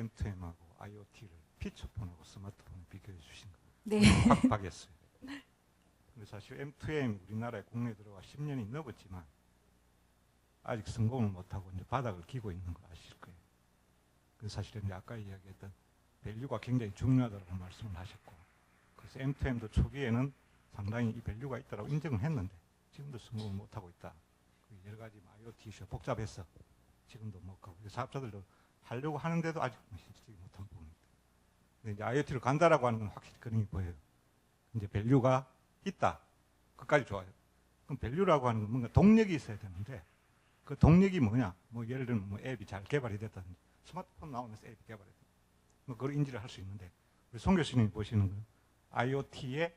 Speaker 3: M2M하고 IoT를 피처폰하고 스마트폰을 비교해 주신 거.
Speaker 1: 네.
Speaker 3: 박박했어요. 근데 사실 M2M 우리나라에 국내에 들어와 10년이 넘었지만 아직 성공을 못하고 이제 바닥을 기고 있는 거 아실 거예요. 그 사실은 이제 아까 이야기했던 밸류가 굉장히 중요하다는 말씀을 하셨고, 그래서 M2M도 초기에는 상당히 이 밸류가 있다고 인정을 했는데 지금도 성공을 못하고 있다. 여러 가지 IoT 이슈가 복잡해서 지금도 못 가고 사업자들도 하려고 하는데도 아직 실질적이 못한 부분이 근데 이제 IoT를 간다라고 하는 건 확실히 그림이 보여요. 이제 밸류가 있다. 그까지 좋아요. 그럼 밸류라고 하는 건 뭔가 동력이 있어야 되는데 그 동력이 뭐냐? 뭐 예를 들면 뭐 앱이 잘 개발이 됐다든지 스마트폰 나오면서 앱이 개발이 됐다. 뭐 그걸 인지를 할 수 있는데 우리 송 교수님이 보시는 건 IoT의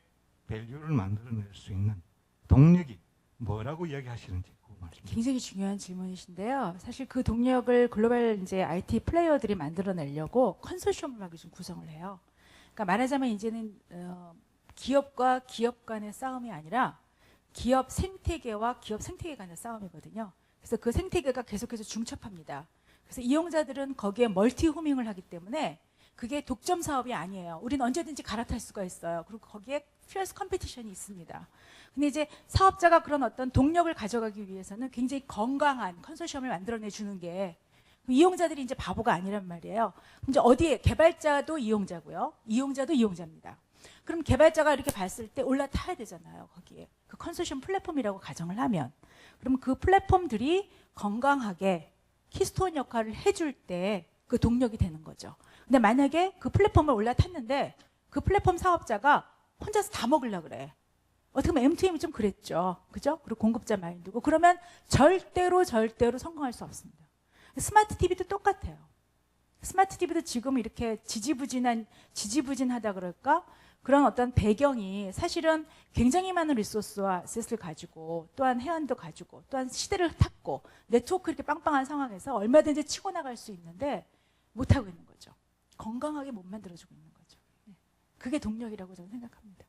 Speaker 3: 밸류를 만들어낼 수 있는 동력이 뭐라고 이야기하시는지 그 말씀.
Speaker 1: 굉장히 중요한 질문이신데요. 사실 그 동력을 글로벌 이제 IT 플레이어들이 만들어내려고 컨소시엄을 막 요즘 구성을 해요. 그러니까 말하자면 이제는 기업과 기업 간의 싸움이 아니라 기업 생태계와 기업 생태계 간의 싸움이거든요. 그래서 그 생태계가 계속해서 중첩합니다. 그래서 이용자들은 거기에 멀티 호밍을 하기 때문에 그게 독점 사업이 아니에요. 우리는 언제든지 갈아탈 수가 있어요. 그리고 거기에 피어스 컴피티션이 있습니다. 근데 이제 사업자가 그런 어떤 동력을 가져가기 위해서는 굉장히 건강한 컨소시엄을 만들어내 주는 게 이용자들이 이제 바보가 아니란 말이에요. 이제 어디에 개발자도 이용자고요. 이용자도 이용자입니다. 그럼 개발자가 이렇게 봤을 때 올라타야 되잖아요. 거기에. 그 컨소시엄 플랫폼이라고 가정을 하면. 그럼 그 플랫폼들이 건강하게 키스톤 역할을 해줄 때 그 동력이 되는 거죠. 근데 만약에 그 플랫폼을 올라탔는데 그 플랫폼 사업자가 혼자서 다 먹으려고 그래. 어떻게 보면 M2M이 좀 그랬죠. 그죠? 그리고 공급자 마인드고. 그러면 절대로 성공할 수 없습니다. 스마트 TV도 똑같아요. 스마트 TV도 지금 이렇게 지지부진하다 그럴까? 그런 어떤 배경이 사실은 굉장히 많은 리소스와 어셋을 가지고 또한 해안도 가지고 또한 시대를 탔고 네트워크 이렇게 빵빵한 상황에서 얼마든지 치고 나갈 수 있는데 못하고 있는 거죠. 건강하게 못 만들어주고 있는 거죠. 그게 동력이라고 저는 생각합니다.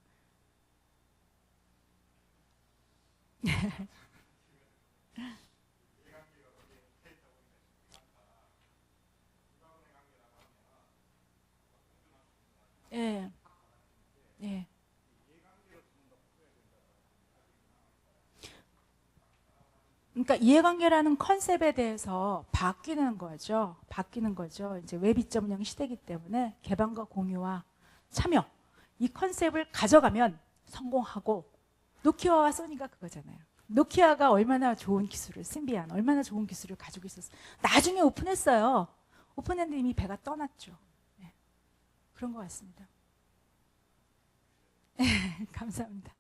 Speaker 1: 예. 예. 그러니까 이해관계라는 컨셉에 대해서 바뀌는 거죠. 이제 웹 2.0 시대이기 때문에 개방과 공유와 참여 이 컨셉을 가져가면 성공하고 노키아와 소니가 그거잖아요. 노키아가 얼마나 좋은 기술을 신비한 얼마나 좋은 기술을 가지고 있었어요. 나중에 오픈했어요. 오픈했는데 이미 배가 떠났죠. 네. 그런 것 같습니다. 감사합니다.